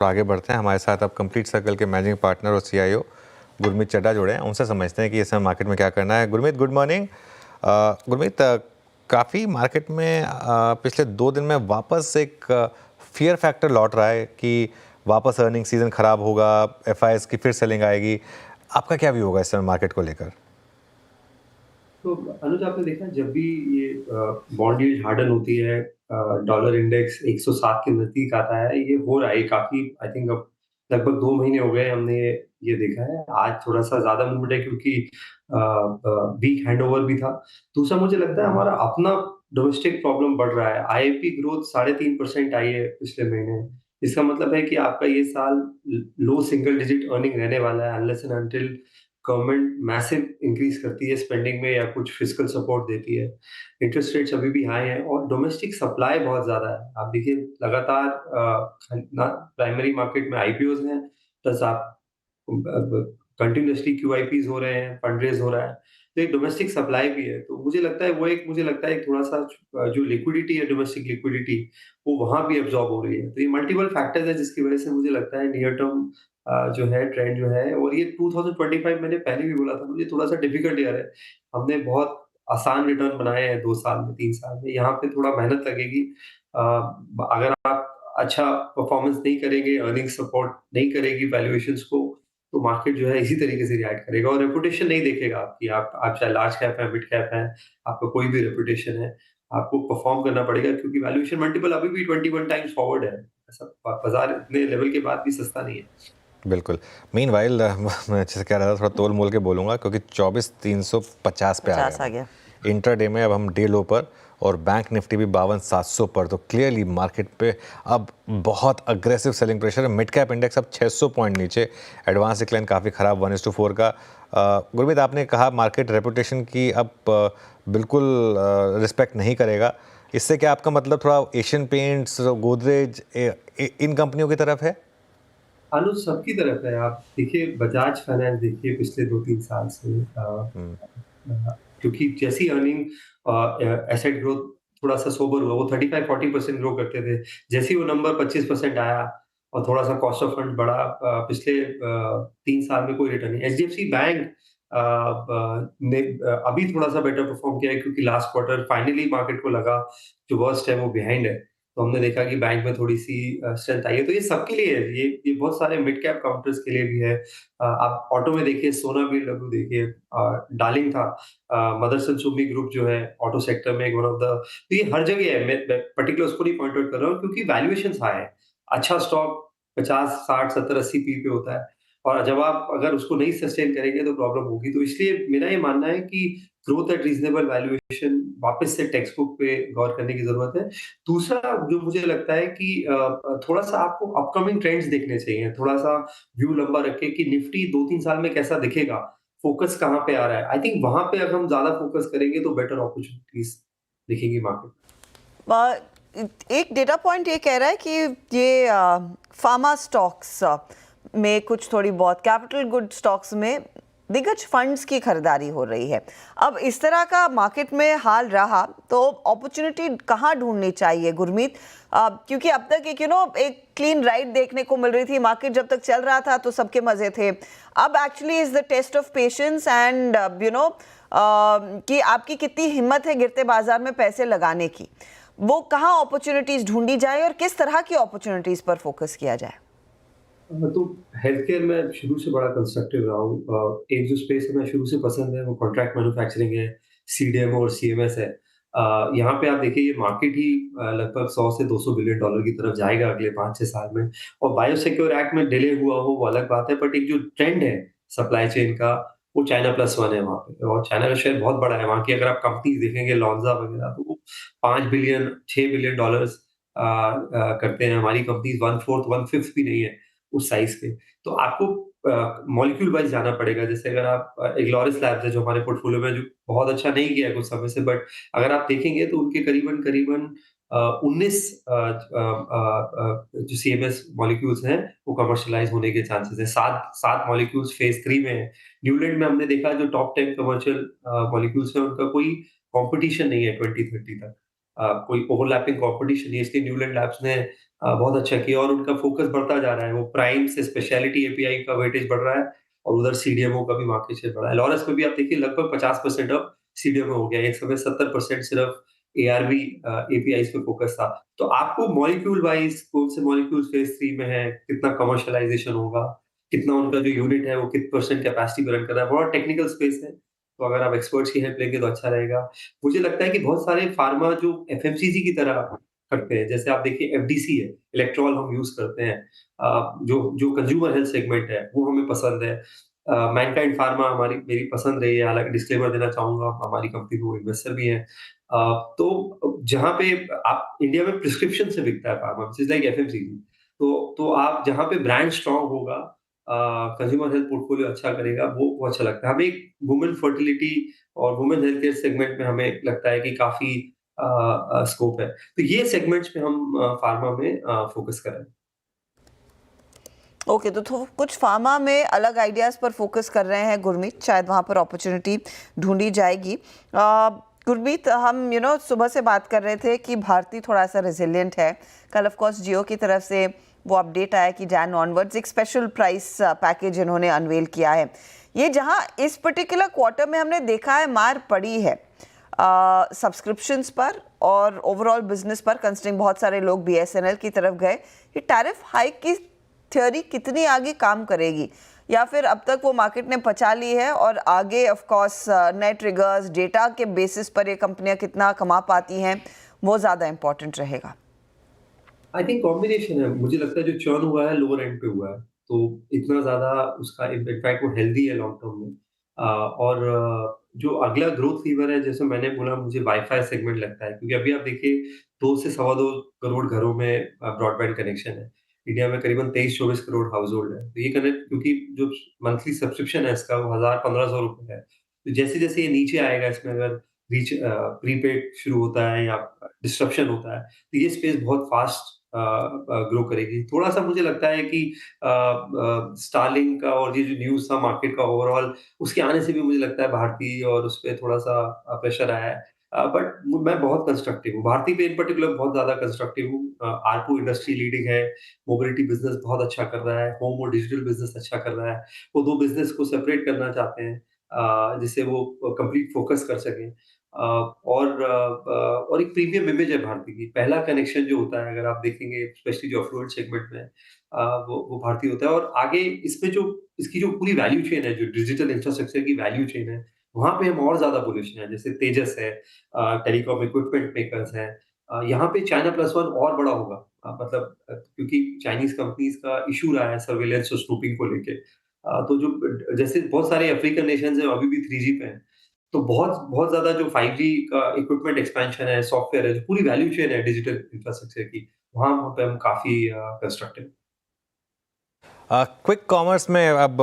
तो आगे बढ़ते हैं। हमारे साथ अब कंप्लीट सर्कल के मैनेजिंग पार्टनर और सीआईओ गुरमीत चड्ढा जुड़े हैं। उनसे समझते हैं कि इस समय मार्केट में क्या करना है। Gurmeet, good morning. गुरमीत, काफ़ी मार्केट में पिछले 2 दिन में वापस एक फियर फैक्टर लौट रहा है कि वापस अर्निंग सीजन खराब होगा, एफआईएस की फिर सेलिंग आएगी। आपका क्या व्यू होगा इस समय मार्केट को लेकर? तो अनुज, आपने देखा जब भी ये बॉन्ड यील्ड हार्डन होती है, डॉलर इंडेक्स 107 के नजदीक आता है। ये हो रहा है काफी, आई थिंक अब लगभग 2 महीने हो गए हमने ये देखा है। आज थोड़ा सा ज्यादा मूवमेंट है क्योंकि वीक हैंडओवर भी था। दूसरा मुझे लगता है हमारा अपना डोमेस्टिक प्रॉब्लम बढ़ रहा है। आईआईपी ग्रोथ 3.5% आई है पिछले महीने। इसका मतलब है कि आपका ये साल लो सिंगल डिजिट अर्निंग रहने वाला है, unless and until government massive increase करती है स्पेंडिंग में या कुछ फिस्कल सपोर्ट देती है। इंटरेस्ट रेट्स अभी भी हाई हैं और डोमेस्टिक सप्लाई बहुत ज़्यादा है। आप देखिए लगातार ना प्राइमरी मार्केट में आईपीओज़ हैं, प्लस आप कंटिन्यूअसली क्यूआईपीज़ हो रहे हैं, फंड रेज़ हो रहा है। तो एक डोमेस्टिक सप्लाई भी है। तो मुझे लगता है एक थोड़ा-सा जो लिक्विडिटी है, डोमेस्टिक लिक्विडिटी, वो वहाँ भी अब्ज़ॉर्ब हो रही है। तो ये मल्टीपल फैक्टर्स हैं जिसकी वज़ह से मुझे लगता है नियर टर्म जो है ट्रेंड जो है, और ये 2025 मैंने पहले भी बोला था, मुझे थोड़ा-सा डिफिकल्ट ईयर है। हमने बहुत आसान रिटर्न बनाए हैं 2 साल में, 3 साल में। यहाँ पे थोड़ा मेहनत लगेगी। अगर आप अच्छा परफॉर्मेंस नहीं करेंगे, अर्निंग्स सपोर्ट नहीं करेगी वैल्यूएशंस को, तो मार्केट जो है इसी तरीके से रिएक्ट करेगा और रेपुटेशन नहीं देखेगा आपकी। आप चाहे लार्ज कैप है, मिड कैप है, आपका कोई भी रेपुटेशन है, आपको परफॉर्म करना पड़ेगा क्योंकि वैल्यूएशन मल्टीपल अभी भी 21 टाइम्स फॉरवर्ड है। ऐसा बाजार इतने लेवल के बाद भी सस्ता नहीं है। बिल्कुल। मीनवाइल मैं जैसे कह रहा था, थोड़ा तोल मोल के बोलूँगा क्योंकि 24,350 पे आ 50 आ गए गया। इंट्राडे में। अब हम डे लो पर और बैंक निफ्टी भी 52,700 पर। तो क्लियरली मार्केट पे अब बहुत अग्रेसिव सेलिंग प्रेशर है। मिड कैप इंडेक्स अब 600 पॉइंट नीचे, एडवांस डिक्लाइन काफ़ी ख़राब 1:4 का। गुरमीत, आपने कहा मार्केट रेपुटेशन की अब बिल्कुल रिस्पेक्ट नहीं करेगा। इससे क्या आपका मतलब थोड़ा एशियन पेंट्स, गोदरेज, इन कंपनियों की तरफ है? अनुज, सबकी तरफ है। आप देखिए बजाज फाइनेंस देखिए पिछले 2-3 साल से क्योंकि जैसी अर्निंग एसेट ग्रोथ थोड़ा-सा सोबर हुआ, वो 35-40% ग्रो करते थे। जैसे ही वो नंबर 25% आया और थोड़ा-सा कॉस्ट ऑफ फंड बढ़ा, पिछले 3 साल में कोई रिटर्न नहीं। एचडीएफसी बैंक ने अभी थोड़ा-सा बेटर परफॉर्म किया है क्योंकि लास्ट क्वार्टर फाइनली मार्केट को लगा जो वर्स्ट है वो बिहाइंड है। तो हमने देखा कि बैंक में थोड़ी-सी स्ट्रेंथ आई है। तो ये सबके लिए है। ये बहुत सारे मिड कैप काउंटर्स के लिए भी है। आप ऑटो में देखिए, सोना बीएलडब्ल्यू देखिए, डार्लिंग था, मदरसन सुमी ग्रुप जो है ऑटो सेक्टर में एक वन ऑफ द। तो ये हर जगह है। मैं पर्टिकुलर उसको नहीं पॉइंट आउट कर रहा हूँ क्योंकि वैल्यूएशंस हाई है। अच्छा स्टॉक 50, 60, 70, 80 पी पे होता है और जब आप अगर उसको नहीं सस्टेन करेंगे तो प्रॉब्लम होगी। तो इसलिए मेरा ये मानना है कि ग्रोथ एट रीजनेबल वैल्यूएशन वापस से टेक्स्ट बुक पे गौर करने की जरूरत है। दूसरा जो मुझे लगता है कि थोड़ा-सा आपको अपकमिंग ट्रेंड्स देखने चाहिए। थोड़ा-सा व्यू लंबा रखें कि निफ्टी 2-3 साल में कैसा दिखेगा, फोकस कहाँ पे आ रहा है। आई थिंक वहाँ पे अगर हम ज़्यादा फोकस करेंगे तो बेटर अपॉर्चुनिटीज़ दिखेंगी मार्केट। एक डेटा पॉइंट ये कह रहा है कि ये फार्मा स्टॉक्स में कुछ थोड़ी बहुत कैपिटल गुड स्टॉक्स में दिग्गज फंड्स की खरीदारी हो रही है। अब इस तरह का मार्केट में हाल रहा तो अपॉर्चुनिटी कहाँ ढूंढनी चाहिए गुरमीत? क्योंकि अब तक एक क्लीन राइड देखने को मिल रही थी। मार्केट जब तक चल रहा था तो सबके मजे थे। अब actually is the test of patience and कि आपकी कितनी हिम्मत है गिरते बाजार में पैसे लगाने की। वो कहाँ अपॉर्चुनिटीज ढूंढी जाए और किस तरह की अपॉर्चुनिटीज पर फोकस किया जाए? तो हेल्थ केयर में शुरू से बड़ा कंस्ट्रक्टिव रहा हूँ। एक जो स्पेस हमें शुरू से पसंद है वो कॉन्ट्रैक्ट मैन्युफैक्चरिंग है, सीडीएमओ और सीएमएस है। यहाँ पे आप देखिए ये मार्केट ही लगभग 100 से 200 बिलियन डॉलर की तरफ जाएगा अगले 5-6 साल में। और बायोसिक्योर एक्ट में डिले हुआ हो वो अलग बात है, बट एक जो ट्रेंड है सप्लाई चेन का, वो चाइना प्लस वन है वहाँ पे, और चाइना का शेयर बहुत बड़ा है। वहाँ की अगर आप कंपनीज देखेंगे लॉन्जा वगैरह, तो वो 5 बिलियन 6 बिलियन डॉलर्स करते हैं। हमारी कंपनीज 1/4 1/5 भी नहीं है उस साइज के। तो आपको मॉलिक्यूल वाइज जाना पड़ेगा। जैसे अगर आप इग्लोरिस लैब्स है जो हमारे पोर्टफोलियो में, जो बहुत अच्छा नहीं किया है कुछ समय से, बट अगर आप देखेंगे तो उनके करीबन 19 जो सीएमएस मॉलिक्यूल्स हैं वो कमर्शियलाइज होने के चांसेस है। 7 मॉलिक्यूल्स फेज 3 में है। न्यूलैंड में हमने देखा जो टॉप 10 कमर्शियल मॉलिक्यूल्स है उनका कोई कॉम्पिटिशन नहीं है 2030 तक। कोई ओवरलैपिंग कंपटीशन है, इसलिए न्यूलैंड लैब्स ने बहुत अच्छा किया और उनका फोकस बढ़ता जा रहा है। वो प्राइम से स्पेशलिटी एपीआई का वेटेज बढ़ रहा है और उधर सीडीएमओ का भी मार्केट शेयर बढ़ा है। लॉरस में भी आप देखिए लगभग 50% अब सीडीएमओ हो गया है। एक समय 70% सिर्फ एआरवी एपीआईज पे फोकस था। तो आपको मॉलिक्यूल वाइज कौन से मॉलिक्यूल फेज 3 में है, कितना कमर्शियलाइजेशन होगा, कितना उनका जो यूनिट है वो कित परसेंट कैपेसिटी पे रन कर रहा है, बहुत टेक्निकल स्पेस है। तो अगर आप एक्सपर्ट्स की हेल्प लेंगे तो अच्छा रहेगा। मुझे लगता है कि बहुत सारे फार्मा जो एफएमसीजी की तरह करते हैं, जैसे आप देखिए एफडीसी है, इलेक्ट्रॉल हम यूज़ करते हैं। जो जो कंज्यूमर हेल्थ सेगमेंट है, वो हमें पसंद है। मैनकाइंड फार्मा हमारी मेरी पसंद रही है, हालाँकि डिस्क्लेमर देना चाहूँगा, हमारी कंपनी को इन्वेस्टर भी हैं। तो जहाँ पे आप इंडिया में प्रिस्क्रिप्शन से बिकता है pharma, which is like FMCG. तो आप जहाँ पे ब्रांड स्ट्रॉन्ग होगा, कंज्यूमर हेल्थ पोर्टफोलियो अच्छा करेगा, वो अच्छा लगता है। हमें एक वुमेन फर्टिलिटी और वुमेन हेल्थ केयर सेगमेंट में हमें लगता है कि काफ़ी स्कोप है। तो ये सेगमेंट्स पे हम फार्मा में फोकस करें। ओके, तो कुछ फार्मा में अलग आइडियाज़ पर फोकस कर रहे हैं गुरमीत, शायद वहाँ पर अपॉर्चुनिटी ढूंढी जाएगी। गुरमीत, हम सुबह से बात कर रहे थे कि भारती थोड़ा सा रेजिलिएंट है। कल ऑफ कोर्स जियो की तरफ से वो अपडेट आया कि जैन ऑनवर्ड्स एक स्पेशल प्राइस पैकेज इन्होंने अनवेल किया है। ये जहाँ इस पर्टिकुलर क्वार्टर में हमने देखा है मार पड़ी है सब्सक्रिप्शंस पर और ओवरऑल बिजनेस पर, कंसिडरिंग बहुत सारे लोग बीएसएनएल की तरफ गए। ये टैरिफ हाइक की थ्योरी कितनी आगे काम करेगी, या फिर अब तक वो मार्केट ने पचा ली है और आगे ऑफ कोर्स नए ट्रिगर्स डेटा के बेसिस पर ये कंपनियां कितना कमा पाती हैं वो ज़्यादा इंपॉर्टेंट रहेगा? आई थिंक कॉम्बिनेशन है। मुझे लगता है जो चर्न हुआ है लोअर एंड पे हुआ है, तो इतना ज़्यादा उसका इम्पैक्ट वो हेल्दी है लॉन्ग टर्म में। और जो अगला ग्रोथ लीवर है, जैसे मैंने बोला, मुझे वाई-फाई सेगमेंट लगता है, क्योंकि अभी आप देखिए 2 से सवा 2 करोड़ घरों में ब्रॉडबैंड कनेक्शन है। इंडिया में करीबन 23-24 करोड़ हाउसहोल्ड है। तो ये कनेक्ट, क्योंकि जो मंथली सब्सक्रिप्शन है इसका वो 1000-1500 रुपए है। तो जैसे-जैसे ये नीचे आएगा, इसमें अगर प्रीपेड शुरू होता है या डिस्रप्शन होता है, तो ये स्पेस बहुत फास्ट ग्रो करेगी। थोड़ा-सा मुझे लगता है कि स्टारलिंक का और ये जो न्यूज़ था मार्केट का ओवरऑल, उसके आने से भी मुझे लगता है भारती और उसपे थोड़ा-सा प्रेशर आया है। बट मैं बहुत कंस्ट्रक्टिव हूँ। भारती पे इन पर्टिकुलर बहुत ज़्यादा कंस्ट्रक्टिव हूँ। आरपू इंडस्ट्री लीडिंग है, मोबिलिटी बिज़नेस बहुत अच्छा कर रहा है, होम और डिजिटल बिज़नेस अच्छा कर रहा है। वो 2 बिज़नेस को सेपरेट करना चाहते हैं, जिससे वो कंप्लीट फ़ोकस कर सकें। और एक प्रीमियम इमेज है भारती की। पहला कनेक्शन जो होता है, अगर आप देखेंगे स्पेशली जो अफ्लुएंट सेगमेंट में है, वो भारती होता है। और आगे इसमें जो इसकी जो पूरी वैल्यू चेन है, जो डिजिटल इंफ्रास्ट्रक्चर की वैल्यू चेन है, वहाँ पे हम और ज़्यादा बुलिश हैं। जैसे तेजस है, टेलीकॉम इक्विपमेंट मेकर्स हैं। यहाँ पे चाइना प्लस वन और बड़ा होगा। मतलब क्योंकि चाइनीज़ कंपनीज़ का इश्यू रहा है सर्विलेंस और स्नूपिंग को लेके। तो जो जैसे बहुत सारे अफ्रीकन नेशंस हैं, अभी भी 3G पे हैं। तो बहुत बहुत ज़्यादा जो 5G का इक्विपमेंट एक्सपेंशन है, सॉफ्टवेयर है, जो पूरी वैल्यू चेन है डिजिटल इंफ्रास्ट्रक्चर की, वहाँ पे हम काफ़ी कंस्ट्रक्टिव। क्विक कॉमर्स में अब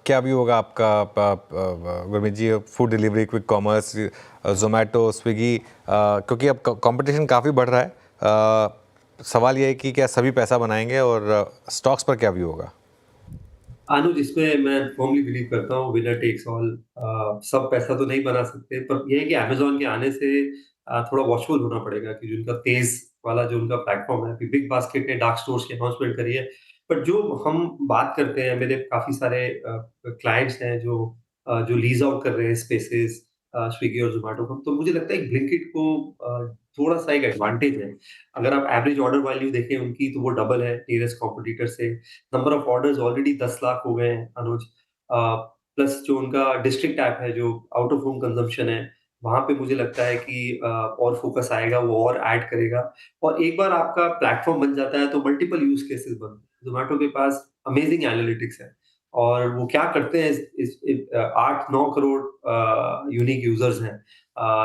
क्या भी होगा आपका Gurmeet ji? Food delivery, quick commerce, Zomato, Swiggy, क्योंकि अब कंपटीशन काफ़ी बढ़ रहा है। सवाल ये है कि क्या सभी पैसा बनाएंगे और स्टॉक्स पर क्या भी होगा? अनुज, इसमें मैं फर्मली बिलीव करता हूँ विनर टेक्स ऑल। सब पैसा तो नहीं बना सकते, पर ये है कि अमेज़न के आने से थोड़ा वॉचफुल होना पड़ेगा कि जो उनका तेज़ वाला जो उनका प्लेटफ़ॉर्म है, अभी बिग बास्केट ने डार्क स्टोर्स की अनाउंसमेंट करी है। बट जो हम बात करते हैं, मेरे काफ़ी सारे क्लाइंट्स हैं जो लीज़ आउट कर रहे हैं स्पेसेस, स्विगी और ज़ोमैटो को। तो मुझे लगता है कि ब्लिंकिट को थोड़ा-सा एक एडवांटेज है। अगर आप एवरेज ऑर्डर वैल्यू देखें उनकी, तो वो डबल है नियरेस्ट कॉम्पिटिटर से। Number of orders already 10 lakh हो गए हैं अनुज। प्लस जो उनका डिस्ट्रिक्ट ऐप है, जो आउट ऑफ होम कंजम्पशन है, वहाँ पे मुझे लगता है कि और फोकस आएगा, वो और ऐड करेगा। और एक बार आपका प्लेटफ़ॉर्म बन जाता है, तो मल्टीपल यूज़ केसेस बनते हैं। ज़ोमैटो के पास अमेजिंग एनालिटिक्स है और वो क्या करते हैं, इस 8-9 करोड़ यूनिक यूज़र्स हैं।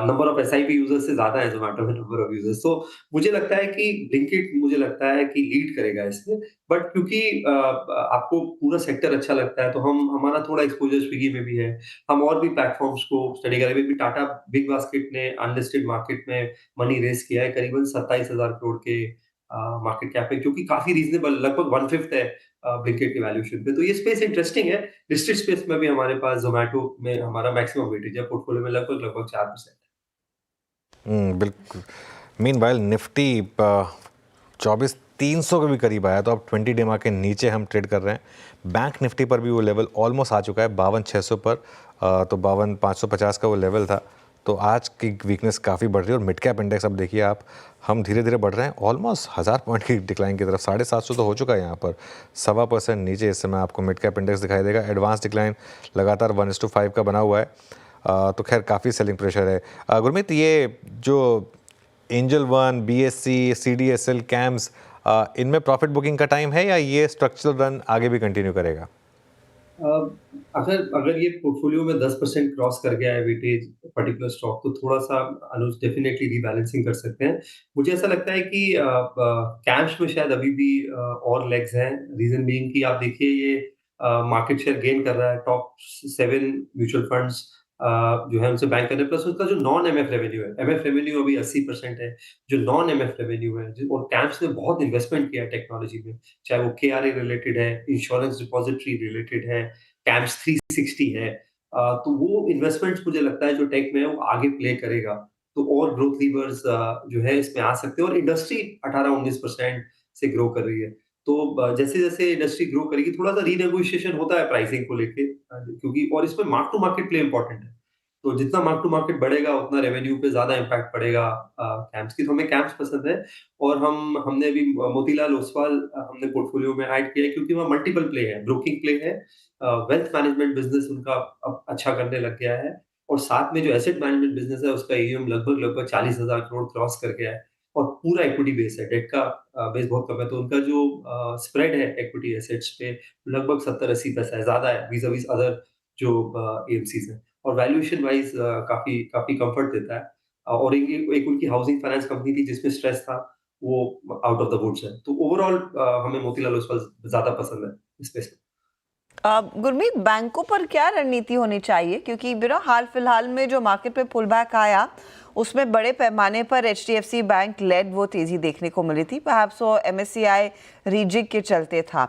नंबर ऑफ एसआईपी यूज़र्स से ज़्यादा है ज़ोमैटो में नंबर ऑफ यूज़र्स। तो मुझे लगता है कि ब्लिंकिट, मुझे लगता है कि लीड करेगा इसमें। बट क्योंकि आपको पूरा सेक्टर अच्छा लगता है, तो हमारा थोड़ा एक्सपोज़र स्विगी में भी है। हम और भी प्लेटफ़ॉर्म्स को स्टडी करें। अभी ब्रिक बास्केट ने अनलिस्टेड मार्केट में मनी रेज़ किया है, करीबन 27,000 करोड़ के मार्केट कैप है, जो कि काफ़ी रीज़नेबल, लगभग 1/5 है ब्लिंकिट की वैल्यूएशन पे। तो ये स्पेस इंटरेस्टिंग है। लिस्टेड स्पेस में भी हमारे पास ज़ोमैटो में हमारा मैक्सिमम वेटेज है, पोर्टफोलियो में लगभग 4%। बिल्कुल। मीनवाइल निफ्टी 24,300 के भी करीब आया, तो अब 20 डे के नीचे हम ट्रेड कर रहे हैं। बैंक निफ्टी पर भी वो लेवल ऑलमोस्ट आ चुका है 52,600 पर, तो 52,550 का वो लेवल था। तो आज की वीकनेस काफ़ी बढ़ रही है। और मिड कैप इंडेक्स अब देखिए आप, हम धीरे धीरे बढ़ रहे हैं ऑलमोस्ट 1000 पॉइंट की डिक्लाइन की तरफ। 750 तो हो चुका है यहाँ पर, 1.25% नीचे इस समय आपको मिड कैप इंडेक्स दिखाई देगा। एडवांस डिक्लाइन लगातार 1:5 का बना हुआ है। तो खैर काफ़ी सेलिंग प्रेशर है। गुरमीत, ये जो angel one, BSC, CDSL, camps, इनमें प्रॉफिट बुकिंग का टाइम है या ये स्ट्रक्चरल रन आगे भी कंटिन्यू करेगा? अगर अगर ये पोर्टफोलियो में 10% क्रॉस कर गया है वेटेज पर्टिकुलर स्टॉक, तो थोड़ा-सा अनुज डेफिनेटली रीबैलेंसिंग कर सकते हैं। मुझे ऐसा लगता है कि कैश में शायद अभी भी और लेग्स हैं। रीज़न बीइंग कि आप देखिए ये मार्केट शेयर गेन कर रहा है। टॉप 7 म्यूचुअल फंड्स जो है उनसे बैंक कर रहे हैं, प्लस उसका जो नॉन एमएफ रेवेन्यू है, एमएफ रेवेन्यू अभी 80% है। जो नॉन एमएफ रेवेन्यू है और कैम्स ने बहुत इन्वेस्टमेंट किया है टेक्नोलॉजी में, चाहे वो केआरए रिलेटेड है, इंश्योरेंस डिपॉजिटरी रिलेटेड है, कैम्स 360 है। तो वो इन्वेस्टमेंट्स मुझे लगता है जो टेक में है वो आगे प्ले करेगा। तो और ग्रोथ लीवर्स जो है इसमें आ सकते हैं और इंडस्ट्री 18-19% से ग्रो कर रही है। तो जैसे-जैसे इंडस्ट्री ग्रो करेगी, थोड़ा-सा रीनेगोशिएशन होता है प्राइसिंग को लेके, क्योंकि और इसमें mark to market play important है। तो जितना मार्क टू मार्केट बढ़ेगा उतना रेवेन्यू पे ज़्यादा इम्पैक्ट पड़ेगा कैम्स की। तो हमें कैम्स पसंद है और हमने अभी मोतीलाल ओसवाल हमने पोर्टफोलियो में ऐड किया है, क्योंकि वहाँ मल्टीपल प्ले है, ब्रोकिंग प्ले है, वेल्थ मैनेजमेंट बिज़नेस उनका अब अच्छा करने लग गया है और साथ में जो एसेट मैनेजमेंट बिज़नेस है उसका AUM लगभग 40,000 करोड़ क्रॉस कर गया है और पूरा इक्विटी बेस है, डेट का बेस बहुत कम है। तो उनका जो स्प्रेड है इक्विटी एसेट्स पे लगभग 70-80 पैसा है, ज़्यादा है वीज़-अ-वीज़ अदर जो AMCs हैं और वैल्यूएशन वाइज़ काफ़ी काफ़ी कम्फर्ट देता है। और एक उनकी हाउसिंग फाइनेंस कंपनी थी जिसमें स्ट्रेस था, वो आउट ऑफ द वुड्स है। तो ओवरऑल हमें मोतीलाल ओसवाल ज़्यादा पसंद है इस स्पेस में। गुरमीत, बैंकों पर क्या रणनीति होनी चाहिए, क्योंकि हाल फिलहाल में जो मार्केट पे पुल बैक आया उसमें बड़े पैमाने पर HDFC बैंक लेड वो तेजी देखने को मिली थी। परहैप्स वो MSCI रीजिग के चलते था,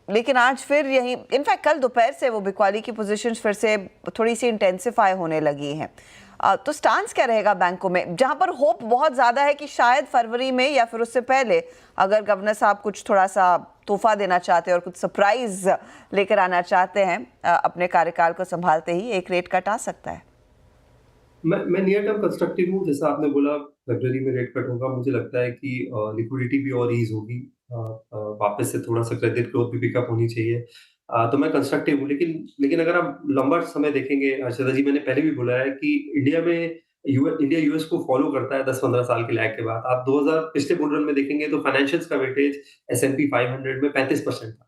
लेकिन आज फिर यही, इनफैक्ट कल दोपहर से वो बिकवाली की पोजीशंस फिर से थोड़ी सी इंटेंसिफाई होने लगी हैं। तो स्टांस क्या रहेगा बैंकों में, जहां पर होप बहुत ज़्यादा है कि शायद फरवरी में या फिर उससे पहले अगर गवर्नर साहब कुछ थोड़ा सा तोहफा देना चाहते हैं और कुछ सरप्राइज लेकर आना चाहते हैं अपने कार्यकाल को संभालते ही, एक रेट कट आ सकता है? मैं नियर टर्म कंस्ट्रक्टिव हूँ। जैसा आपने बोला फरवरी में रेट कट होगा, मुझे लगता है कि लिक्विडिटी भी और ईज़ होगी। वापस से थोड़ा-सा क्रेडिट ग्रोथ भी पिकअप होनी चाहिए। तो मैं कंस्ट्रक्टिव हूँ, लेकिन अगर आप लंबा समय देखेंगे हर्षदा जी, मैंने पहले भी बोला है कि इंडिया यूएस को फॉलो करता है 10-15 साल के लैग के बाद। आप 2000 पिछले बुल रन में देखेंगे तो फाइनेंशियल्स का वेटेज S&P 500 में 35% था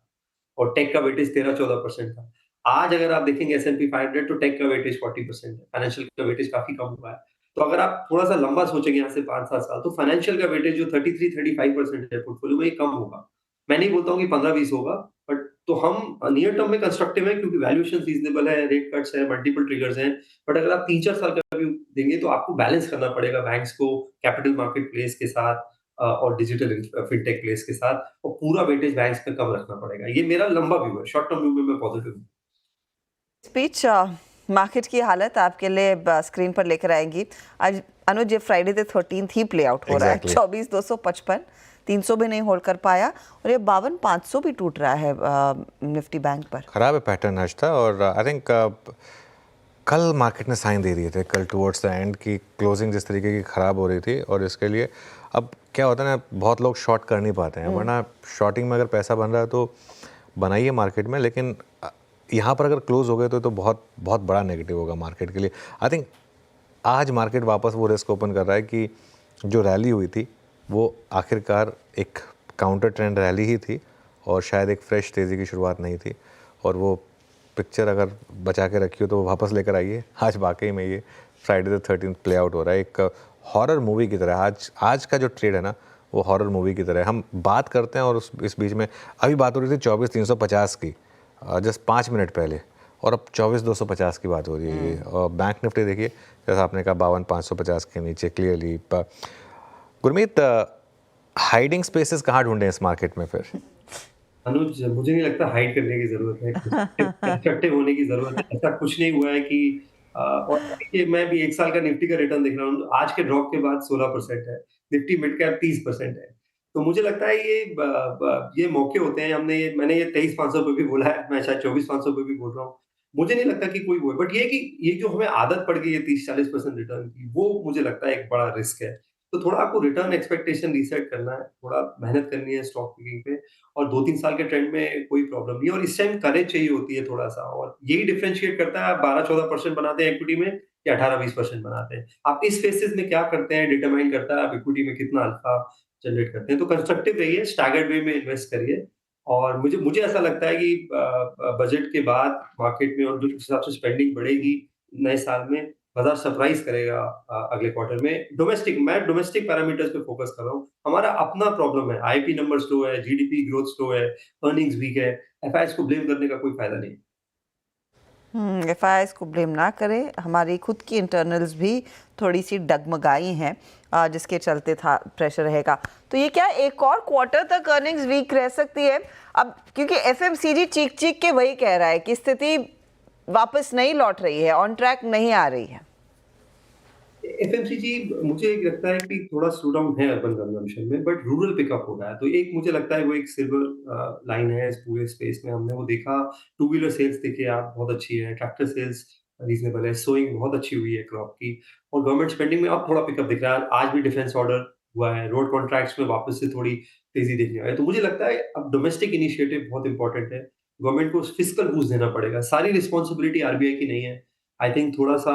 और टेक का वेटेज 13-14% था। आज अगर आप देखेंगे S&P 500 तो टेक का वेटेज 40% है, फाइनेंशियल का वेटेज काफ़ी कम हुआ है। तो अगर आप थोड़ा-सा लंबा सोचेंगे यहाँ से 5-7 साल, तो फाइनेंशियल का वेटेज जो 33-35% है पोर्टफोलियो में, ये कम होगा। मैं नहीं बोलता हूँ कि 15-20 होगा, बट तो हम नियर टर्म में कंस्ट्रक्टिव हैं क्योंकि वैल्यूएशन रीज़नेबल है, रेट कट्स हैं, मल्टीपल ट्रिगर्स हैं। बट अगर आप 3-4 साल का व्यू देंगे तो आपको बैलेंस करना पड़ेगा बैंक्स को कैपिटल मार्केट प्लेस के साथ और डिजिटल फिनटेक प्लेस के साथ, और पूरा वेटेज बैंक्स पे कम रखना पड़ेगा। ये मेरा लंबा व्यू है, शॉर्ट टर्म व्यू में मैं पॉजिटिव हूँ। स्पीच मार्केट की हालत आपके लिए स्क्रीन पर लेकर आएंगी। आज अनुज, ये Friday the 13th he play out हो रहा है। 24,255, 300 भी नहीं होल्ड कर पाया और ये 52,500 भी टूट रहा है निफ्टी बैंक पर। खराब है पैटर्न आज था। और आई थिंक कल मार्केट ने साइन दे दिए थे, कल टुवर्ड्स द एंड की क्लोजिंग जिस तरीके की ख़राब हो रही थी, और इसके लिए अब क्या होता है ना, बहुत लोग शॉर्ट कर नहीं पाते हैं। वरना शॉर्टिंग में अगर पैसा बन रहा है तो बनाइए मार्केट में, लेकिन यहाँ पर अगर क्लोज हो गए तो बहुत बहुत बड़ा नेगेटिव होगा मार्केट के लिए। आई थिंक आज मार्केट वापस वो रिस्क ओपन कर रहा है कि जो रैली हुई थी वो आखिरकार एक काउंटर ट्रेंड रैली ही थी और शायद एक फ्रेश तेज़ी की शुरुआत नहीं थी। और वो पिक्चर अगर बचा के रखी हो तो वो वापस लेकर आइए। आज वाकई में ये Friday the 13th play out हो रहा है एक हॉरर मूवी की तरह। आज का जो ट्रेड है ना, वो हॉरर मूवी की तरह है। हम बात करते हैं और इस बीच में अभी बात हो रही थी 24,350 की जस्ट 5 मिनट पहले, और अब 24,250 की बात हो रही है। और बैंक निफ्टी देखिए, जैसा आपने कहा 52,550 के नीचे क्लियरली। गुरमीत, हाइडिंग स्पेसेस कहाँ ढूंढें इस मार्केट में फिर? अनुज, मुझे नहीं लगता हाइड करने की ज़रूरत है, कंस्ट्रक्टिव होने की ज़रूरत है। ऐसा कुछ नहीं हुआ है कि और ये मैं भी 1 साल का निफ्टी का रिटर्न देख रहा हूँ, आज के ड्रॉप के बाद 16% है, निफ्टी मिड कैप 30% है। तो मुझे लगता है ये मौके होते हैं, मैंने ये 23,500 पे भी बोला है, मैं शायद 24,500 पे भी बोल रहा हूँ। मुझे नहीं लगता कि कोई वो है, बट ये है कि ये जो हमें आदत पड़ गई है 30-40% रिटर्न की, वो मुझे लगता है एक बड़ा रिस्क है। तो थोड़ा आपको रिटर्न एक्सपेक्टेशन रीसेट करना है, थोड़ा मेहनत करनी है स्टॉक पिकिंग पे, और 2-3 साल के ट्रेंड में कोई प्रॉब्लम नहीं है, और इस टाइम करेज चाहिए होती है थोड़ा-सा, और यही डिफरेंशिएट करता है आप 12-14% बनाते हैं इक्विटी में या 18-20% बनाते हैं। आप इस फेजेस में क्या करते हैं डिटरमाइन करता है आप इक्विटी में कितना अल्फा जनरेट करते हैं। तो कंस्ट्रक्टिव रहिए, स्टैगर्ड वे में इन्वेस्ट करिए, और मुझे मुझे ऐसा लगता है कि बजट के बाद मार्केट में और जिस हिसाब से स्पेंडिंग बढ़ेगी नए साल में, बाजार सरप्राइज करेगा अगले क्वार्टर में। मैं डोमेस्टिक पैरामीटर्स पे फोकस कर रहा हूँ। हमारा अपना प्रॉब्लम है, आईपी नंबर स्लो है, जीडीपी ग्रोथ स्लो है, अर्निंग्स वीक है, एफआईआईस को ब्लेम करने का कोई फायदा नहीं। एफआईआईस को ब्लेम ना करें, हमारी खुद की इंटरनल्स भी थोड़ी सी डगमगाई हैं, जिसके चलते था प्रेशर रहेगा। तो ये क्या एक और क्वार्टर तक अर्निंग्स वीक रह सकती है अब, क्योंकि एफएमसीजी चीख चीख के वही कह रहा है कि स्थिति वापस नहीं लौट रही है, ऑन ट्रैक नहीं आ रही है। एफएमसीजी मुझे लगता है कि थोड़ा स्लो डाउन है अर्बन कंजम्पशन में, बट रूरल पिकअप हो रहा है, तो एक मुझे लगता है वो एक सिल्वर लाइन है इस पूरे स्पेस में। हमने वो देखा, टू व्हीलर सेल्स देखिए आप बहुत अच्छी है, ट्रैक्टर सेल्स रीजनेबल है, सोइंग बहुत अच्छी हुई है क्रॉप की, और गवर्नमेंट स्पेंडिंग में अब थोड़ा पिकअप दिख रहा है। आज भी डिफेंस ऑर्डर हुआ है, रोड कॉन्ट्रैक्ट्स में वापस से थोड़ी तेजी देखने आई है। तो मुझे लगता है अब डोमेस्टिक इनिशिएटिव बहुत इंपॉर्टेंट है, गवर्नमेंट को फिस्कल बूस्ट देना पड़ेगा, सारी रिस्पॉन्सिबिलिटी आरबीआई की नहीं है। आई थिंक थोड़ा-सा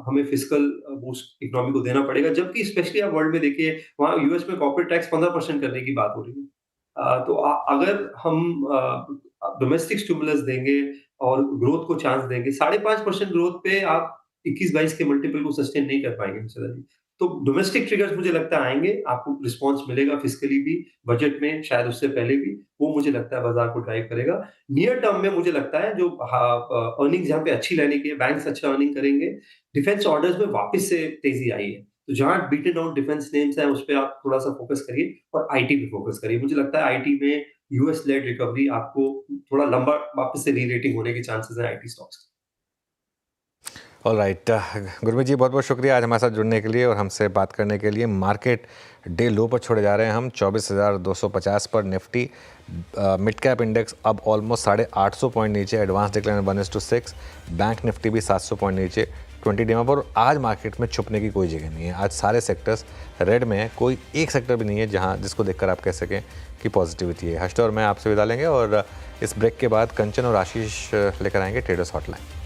हमें फिस्कल बूस्ट इकोनॉमी को देना पड़ेगा, जबकि स्पेशली आप वर्ल्ड में देखिए, वहाँ यूएस में कॉर्पोरेट टैक्स 15% करने की बात हो रही है। तो अगर हम डोमेस्टिक स्टिमुलस देंगे और ग्रोथ को चांस देंगे, 5.5% ग्रोथ पे आप 21-22 के मल्टीपल को सस्टेन नहीं कर पाएँगे मिस्टर अली। तो डोमेस्टिक ट्रिगर्स मुझे लगता है आएँगे, आपको रिस्पॉन्स मिलेगा फिस्कली भी, बजट में शायद उससे पहले भी, वो मुझे लगता है बाजार को ड्राइव करेगा। नियर टर्म में मुझे लगता है जो अर्निंग्स जहाँ पे अच्छी लाने की है, बैंक्स अच्छा अर्निंग करेंगे, डिफेंस ऑर्डर्स में वापस से तेजी आई है। तो जहाँ बीटन आउट डिफेंस नेम्स हैं, उस पे आप थोड़ा-सा फोकस करिए, और आईटी पे फोकस करिए। मुझे लगता है आईटी में यूएस लेड रिकवरी आपको थोड़ा लंबा वापस से री-रेटिंग होने के चांसेस हैं आईटी स्टॉक्स के। ऑल राइट, गुरमीत जी बहुत बहुत शुक्रिया आज हमारे साथ जुड़ने के लिए और हमसे बात करने के लिए। मार्केट डे लो पर छोड़े जा रहे हैं हम 24,250 पर निफ्टी, मिड कैप इंडेक्स अब ऑलमोस्ट 850 पॉइंट नीचे, एडवांस डिक्लाइन 1:6, बैंक निफ्टी भी 700 पॉइंट नीचे 20 डे में। और आज मार्केट में छुपने की कोई जगह नहीं है, आज सारे सेक्टर्स रेड में है, कोई एक सेक्टर भी नहीं है जहां जिसको देखकर आप कह सकें कि पॉजिटिविटी है। हर्ष और मैं आपसे विदा लेंगे और इस ब्रेक के बाद कंचन और आशीष लेकर आएंगे ट्रेडर्स हॉटलाइन।